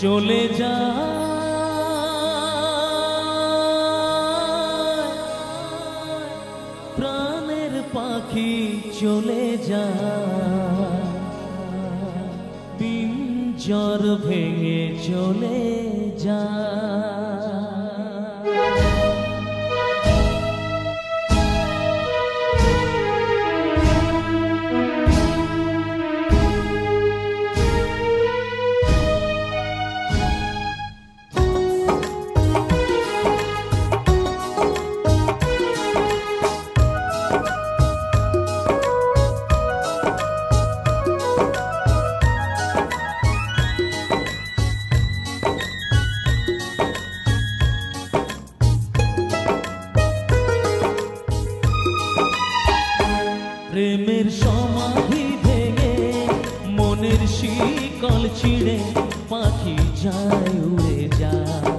চলে যা প্রাণের পাখি চলে যা পিঞ্জর ভেঙে চলে যা প্রেমের সমাধি ভেঙে মনের শিকল ছিঁড়ে পাখি যায় উড়ে যায়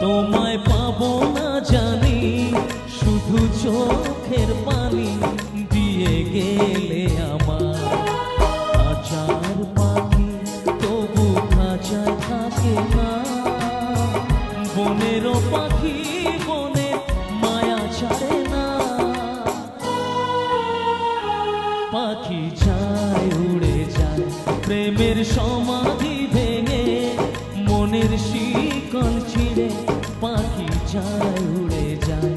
তোমায় পাবো না জানি শুধু চোখের পানি দিয়ে গেলে আমার খাঁচার পাখি তবু খাঁচায় থাকে না বনেরও পাখি বনে মায়া ছাড়ে না পাখি যায় উড়ে যায় প্রেমের সমাধি ভেঙে মনের শিকল ছিঁড়ে পাখি যায় উড়ে যায়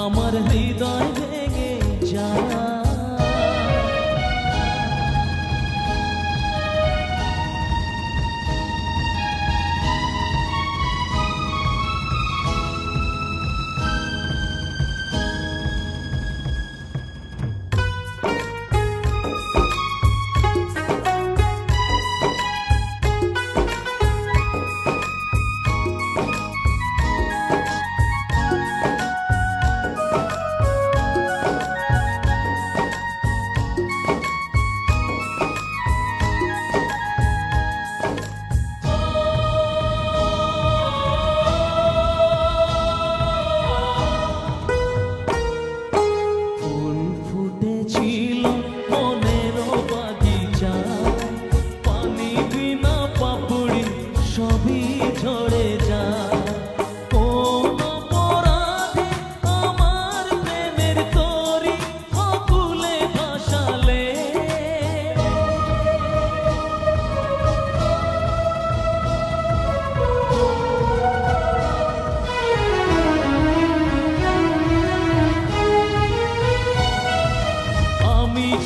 আমার হৃদয় ভেঙে যায়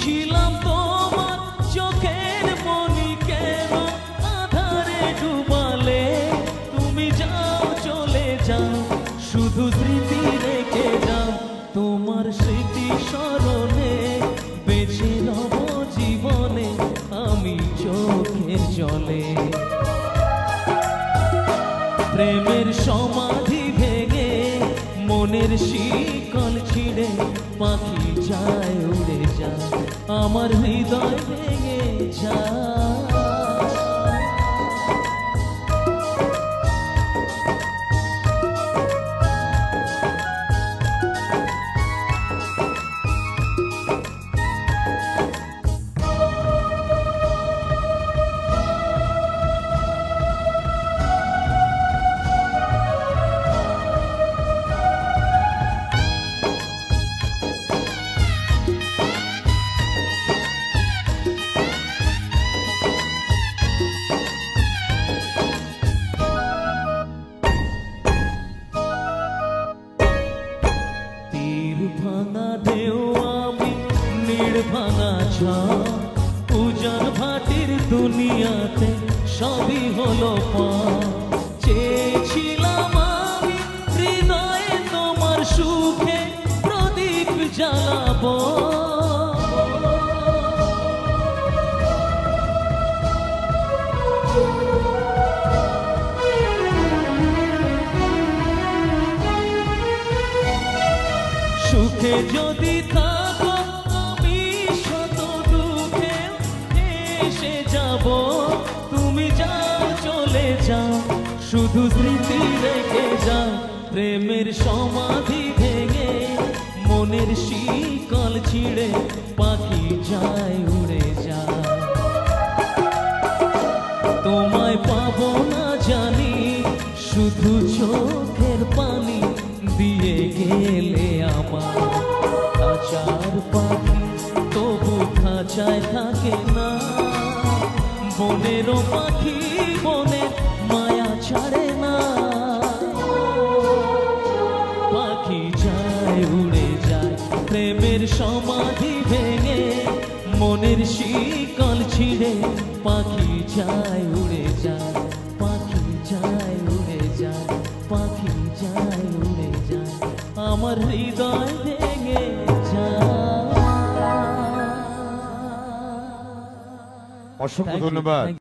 ছিলাম তোমার চোখের মনি কেন আধারে ডুবালে তুমি যাও চলে যাও শুধু স্মৃতি রেখে যাও তোমার স্মৃতি স্মরণে বেঁচে রব জীবনে আমি চোখের জলে প্রেমের সমাধি ভেঙে মনের শিকল ছিঁড়ে পাখি যায় উড়ে যায় আমার হৃদয় ভেঙে যায় ভাঙা ঢেউ আমি নীড় ভাঙা উজান ভাটির দুনিয়াতে সবই হলো পা চেয়েছিলাম আমি হৃদয়ে তোমার সুখে প্রদীপ জ্বালাবো সুখে যদি থাকো আমি শত দুঃখে এসে যাব তুমি যাও চলে যাও শুধু স্মৃতি রেখে যাও প্রেমের সমাধি ভেঙে মনের শিকল ছিঁড়ে পাখি যায় উড়ে যায় তোমায় পাবো না জানি, শুধু চোখের পানি দিয়ে গেলে আমার। খাঁচার পাখি তবু খাঁচায় থাকে না, বনেরও পাখি বনের মায়া ছাড়ে না। পাখি যায় উড়ে যায় প্রেমের সমাধি ভেঙে, মনের শিকল ছিঁড়ে পাখি যায় উড়ে যায়, পাখি যায় উড়ে যায়, পাখি যায় উড়ে যায়, আমার হৃদয় ভেঙে যায়। অসংখ্য ধন্যবাদ।